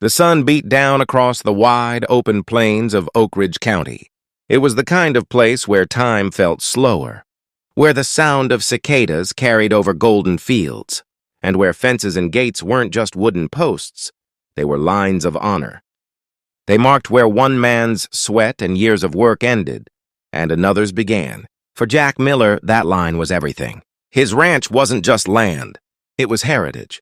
The sun beat down across the wide, open plains of Oak Ridge County. It was the kind of place where time felt slower, where the sound of cicadas carried over golden fields, and where fences and gates weren't just wooden posts, they were lines of honor. They marked where one man's sweat and years of work ended, and another's began. For Jack Miller, that line was everything. His ranch wasn't just land, it was heritage.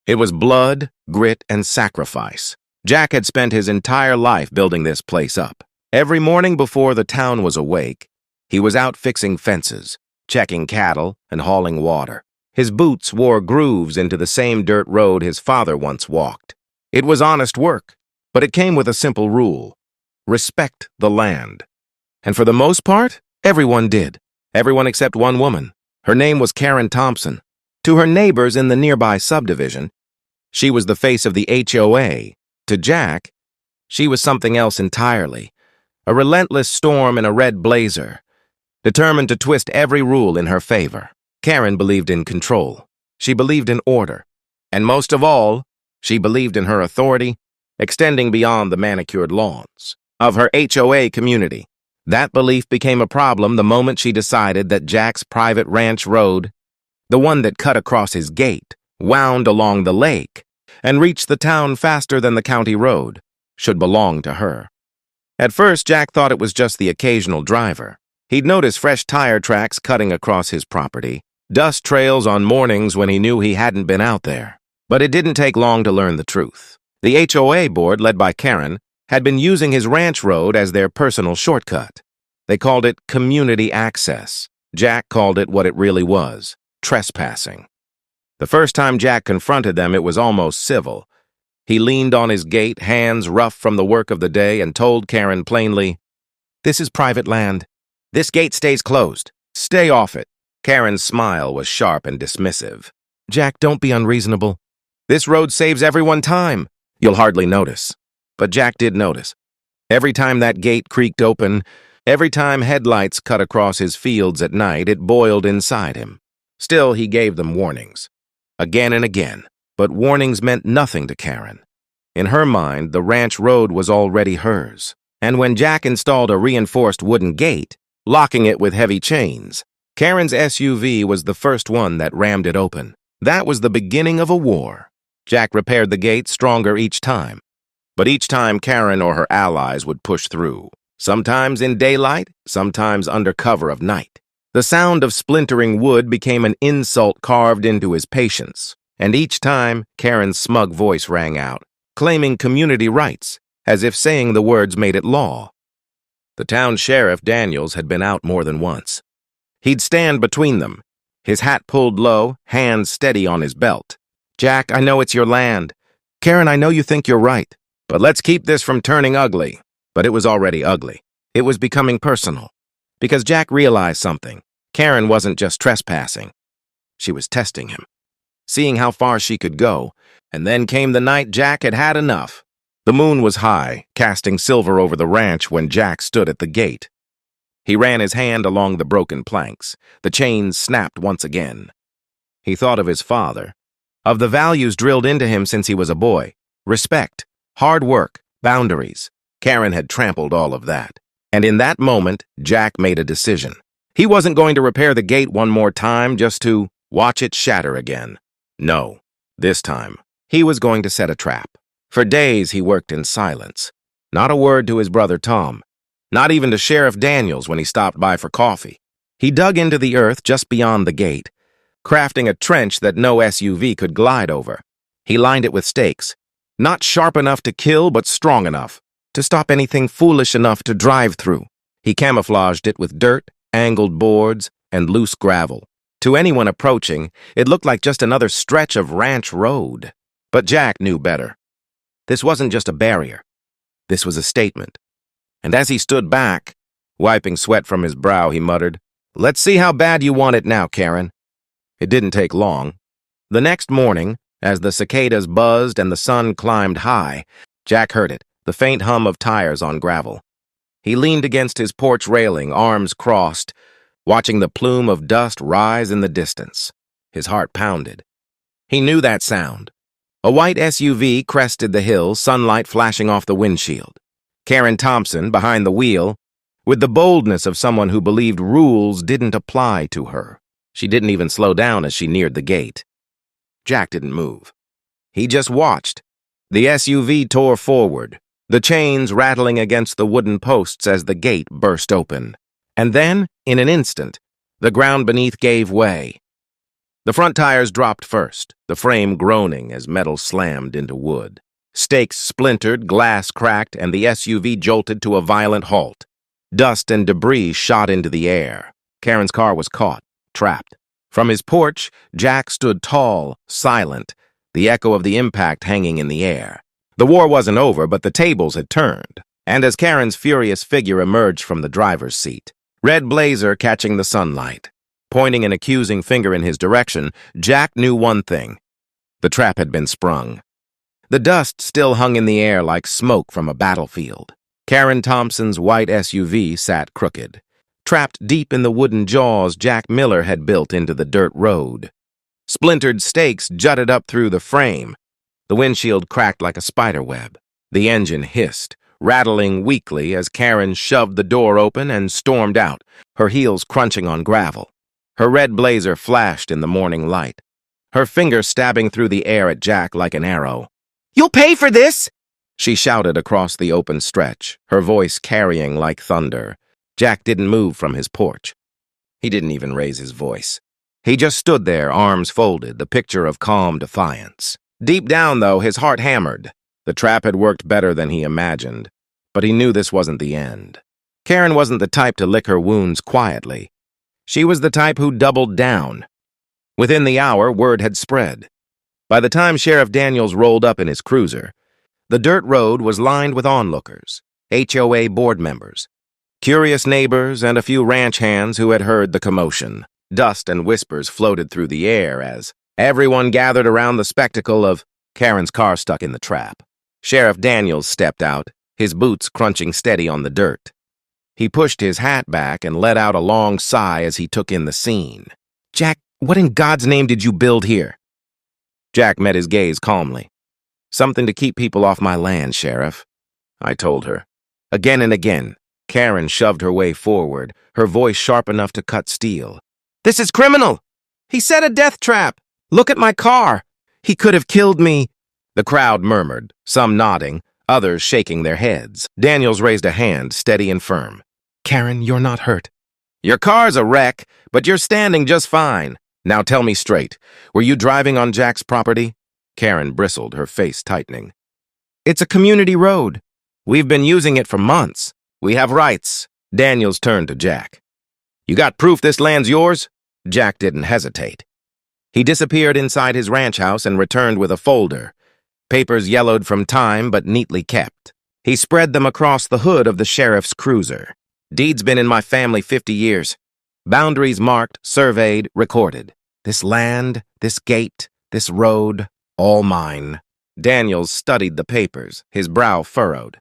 It was blood, grit, and sacrifice. Jack had spent his entire life building this place up. Every morning before the town was awake, he was out fixing fences, checking cattle, and hauling water. His boots wore grooves into the same dirt road his father once walked. It was honest work, but it came with a simple rule: respect the land. And for the most part, everyone did. Everyone except one woman. Her name was Karen Thompson. To her neighbors in the nearby subdivision, she was the face of the HOA. To Jack, she was something else entirely. A relentless storm in a red blazer, determined to twist every rule in her favor. Karen believed in control. She believed in order. And most of all, she believed in her authority, extending beyond the manicured lawns of her HOA community. That belief became a problem the moment she decided that Jack's private ranch road, the one that cut across his gate, wound along the lake, and reached the town faster than the county road, should belong to her. At first, Jack thought it was just the occasional driver. He'd notice fresh tire tracks cutting across his property, dust trails on mornings when he knew he hadn't been out there. But it didn't take long to learn the truth. The HOA board, led by Karen, had been using his ranch road as their personal shortcut. They called it community access. Jack called it what it really was: trespassing. The first time Jack confronted them, it was almost civil. He leaned on his gate, hands rough from the work of the day, and told Karen plainly, "This is private land. This gate stays closed. Stay off it." Karen's smile was sharp and dismissive. "Jack, don't be unreasonable. This road saves everyone time. You'll hardly notice." But Jack did notice. Every time that gate creaked open, every time headlights cut across his fields at night, it boiled inside him. Still, he gave them warnings. Again and again. But warnings meant nothing to Karen. In her mind, the ranch road was already hers. And when Jack installed a reinforced wooden gate, locking it with heavy chains, Karen's SUV was the first one that rammed it open. That was the beginning of a war. Jack repaired the gate stronger each time. But each time, Karen or her allies would push through. Sometimes in daylight, sometimes under cover of night. The sound of splintering wood became an insult carved into his patience. And each time, Karen's smug voice rang out, claiming community rights, as if saying the words made it law. The town sheriff, Daniels, had been out more than once. He'd stand between them, his hat pulled low, hands steady on his belt. "Jack, I know it's your land. Karen, I know you think you're right. But let's keep this from turning ugly." But it was already ugly. It was becoming personal. Because Jack realized something. Karen wasn't just trespassing. She was testing him, seeing how far she could go. And then came the night Jack had had enough. The moon was high, casting silver over the ranch when Jack stood at the gate. He ran his hand along the broken planks. The chains snapped once again. He thought of his father, of the values drilled into him since he was a boy: respect, hard work, boundaries. Karen had trampled all of that. And in that moment, Jack made a decision. He wasn't going to repair the gate one more time just to watch it shatter again. No, this time, he was going to set a trap. For days, he worked in silence. Not a word to his brother Tom. Not even to Sheriff Daniels when he stopped by for coffee. He dug into the earth just beyond the gate, crafting a trench that no SUV could glide over. He lined it with stakes. Not sharp enough to kill, but strong enough to stop anything foolish enough to drive through. He camouflaged it with dirt, angled boards, and loose gravel. To anyone approaching, it looked like just another stretch of ranch road. But Jack knew better. This wasn't just a barrier. This was a statement. And as he stood back, wiping sweat from his brow, he muttered, "Let's see how bad you want it now, Karen." It didn't take long. The next morning, as the cicadas buzzed and the sun climbed high, Jack heard it, the faint hum of tires on gravel. He leaned against his porch railing, arms crossed, watching the plume of dust rise in the distance. His heart pounded. He knew that sound. A white SUV crested the hill, sunlight flashing off the windshield. Karen Thompson, behind the wheel, with the boldness of someone who believed rules didn't apply to her. She didn't even slow down as she neared the gate. Jack didn't move. He just watched. The SUV tore forward, the chains rattling against the wooden posts as the gate burst open. And then, in an instant, the ground beneath gave way. The front tires dropped first, the frame groaning as metal slammed into wood. Stakes splintered, glass cracked, and the SUV jolted to a violent halt. Dust and debris shot into the air. Karen's car was caught, trapped. From his porch, Jack stood tall, silent, the echo of the impact hanging in the air. The war wasn't over, but the tables had turned. And as Karen's furious figure emerged from the driver's seat, red blazer catching the sunlight, pointing an accusing finger in his direction, Jack knew one thing. The trap had been sprung. The dust still hung in the air like smoke from a battlefield. Karen Thompson's white SUV sat crooked, trapped deep in the wooden jaws Jack Miller had built into the dirt road. Splintered stakes jutted up through the frame. The windshield cracked like a spiderweb. The engine hissed, rattling weakly as Karen shoved the door open and stormed out, her heels crunching on gravel. Her red blazer flashed in the morning light, her finger stabbing through the air at Jack like an arrow. "You'll pay for this!" she shouted across the open stretch, her voice carrying like thunder. Jack didn't move from his porch. He didn't even raise his voice. He just stood there, arms folded, the picture of calm defiance. Deep down, though, his heart hammered. The trap had worked better than he imagined, but he knew this wasn't the end. Karen wasn't the type to lick her wounds quietly. She was the type who doubled down. Within the hour, word had spread. By the time Sheriff Daniels rolled up in his cruiser, the dirt road was lined with onlookers, HOA board members, curious neighbors, and a few ranch hands who had heard the commotion. Dust and whispers floated through the air as everyone gathered around the spectacle of Karen's car stuck in the trap. Sheriff Daniels stepped out, his boots crunching steady on the dirt. He pushed his hat back and let out a long sigh as he took in the scene. "Jack, what in God's name did you build here?" Jack met his gaze calmly. "Something to keep people off my land, Sheriff," I told her. Again and again, Karen shoved her way forward, her voice sharp enough to cut steel. "This is criminal! He set a death trap! Look at my car! He could have killed me!" The crowd murmured, some nodding, others shaking their heads. Daniels raised a hand, steady and firm. "Karen, you're not hurt. Your car's a wreck, but you're standing just fine. Now tell me straight, were you driving on Jack's property?" Karen bristled, her face tightening. "It's a community road. We've been using it for months. We have rights." Daniels turned to Jack. "You got proof this land's yours?" Jack didn't hesitate. He disappeared inside his ranch house and returned with a folder. Papers yellowed from time but neatly kept. He spread them across the hood of the sheriff's cruiser. "Deed's been in my family 50 years. Boundaries marked, surveyed, recorded. This land, this gate, this road, all mine." Daniels studied the papers, his brow furrowed.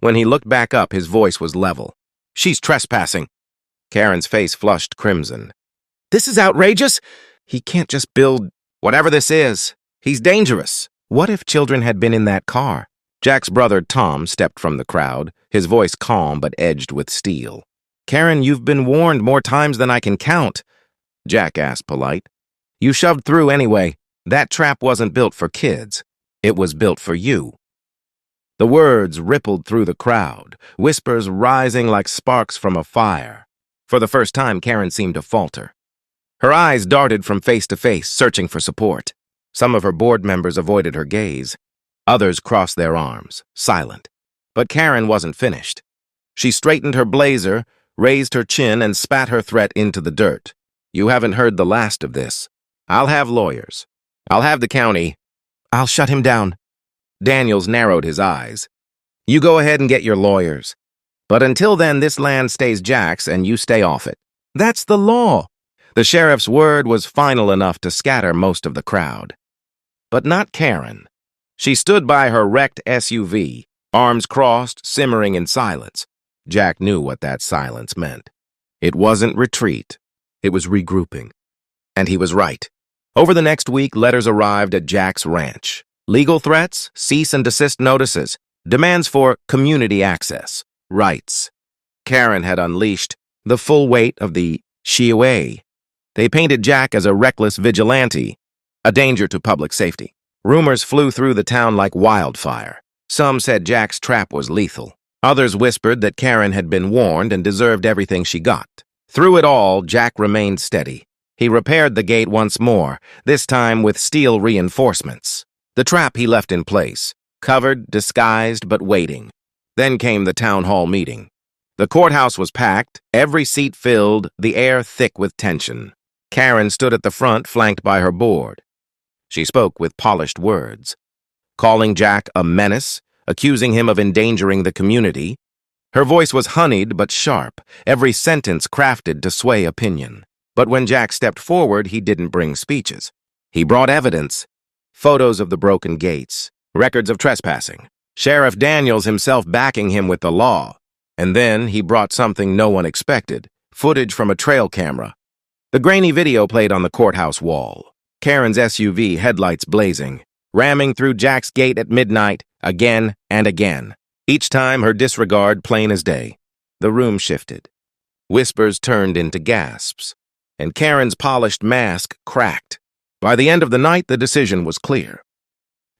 When he looked back up, his voice was level. "She's trespassing." Karen's face flushed crimson. "This is outrageous. He can't just build whatever this is. He's dangerous." What if children had been in that car? Jack's brother Tom stepped from the crowd, his voice calm but edged with steel. "Karen, you've been warned more times than I can count." Jack asked polite. "You shoved through anyway. That trap wasn't built for kids. It was built for you." The words rippled through the crowd, whispers rising like sparks from a fire. For the first time, Karen seemed to falter. Her eyes darted from face to face, searching for support. Some of her board members avoided her gaze. Others crossed their arms, silent. But Karen wasn't finished. She straightened her blazer, raised her chin, and spat her threat into the dirt. "You haven't heard the last of this. I'll have lawyers. I'll have the county. I'll shut him down." Daniels narrowed his eyes. "You go ahead and get your lawyers. But until then, this land stays Jack's and you stay off it. That's the law." The sheriff's word was final enough to scatter most of the crowd. But not Karen. She stood by her wrecked SUV, arms crossed, simmering in silence. Jack knew what that silence meant. It wasn't retreat. It was regrouping. And he was right. Over the next week, letters arrived at Jack's ranch. Legal threats, cease and desist notices, demands for community access, rights. Karen had unleashed the full weight of the HOA. They painted Jack as a reckless vigilante, a danger to public safety. Rumors flew through the town like wildfire. Some said Jack's trap was lethal. Others whispered that Karen had been warned and deserved everything she got. Through it all, Jack remained steady. He repaired the gate once more, this time with steel reinforcements. The trap he left in place, covered, disguised, but waiting. Then came the town hall meeting. The courthouse was packed, every seat filled, the air thick with tension. Karen stood at the front, flanked by her board. She spoke with polished words, calling Jack a menace, accusing him of endangering the community. Her voice was honeyed but sharp, every sentence crafted to sway opinion. But when Jack stepped forward, he didn't bring speeches. He brought evidence, photos of the broken gates, records of trespassing, Sheriff Daniels himself backing him with the law. And then he brought something no one expected, footage from a trail camera. The grainy video played on the courthouse wall. Karen's SUV, headlights blazing, ramming through Jack's gate at midnight, again and again. Each time her disregard plain as day. The room shifted. Whispers turned into gasps, and Karen's polished mask cracked. By the end of the night, the decision was clear.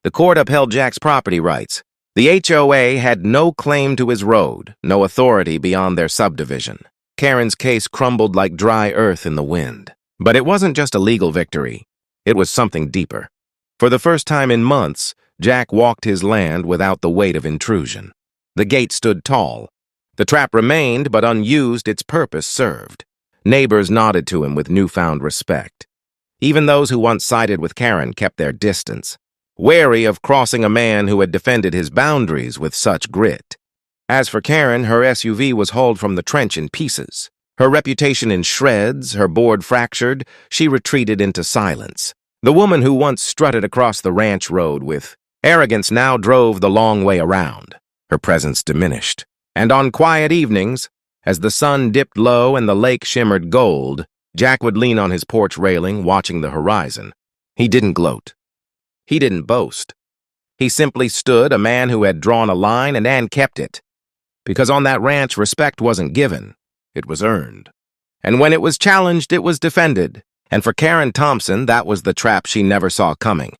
The court upheld Jack's property rights. The HOA had no claim to his road, no authority beyond their subdivision. Karen's case crumbled like dry earth in the wind. But it wasn't just a legal victory. It was something deeper. For the first time in months, Jack walked his land without the weight of intrusion. The gate stood tall. The trap remained, but unused, its purpose served. Neighbors nodded to him with newfound respect. Even those who once sided with Karen kept their distance, wary of crossing a man who had defended his boundaries with such grit. As for Karen, her SUV was hauled from the trench in pieces. Her reputation in shreds, her board fractured, she retreated into silence. The woman who once strutted across the ranch road with arrogance now drove the long way around. Her presence diminished. And on quiet evenings, as the sun dipped low and the lake shimmered gold, Jack would lean on his porch railing, watching the horizon. He didn't gloat. He didn't boast. He simply stood, a man who had drawn a line and kept it. Because on that ranch, respect wasn't given. It was earned. And when it was challenged, it was defended. And for Karen Thompson, that was the trap she never saw coming.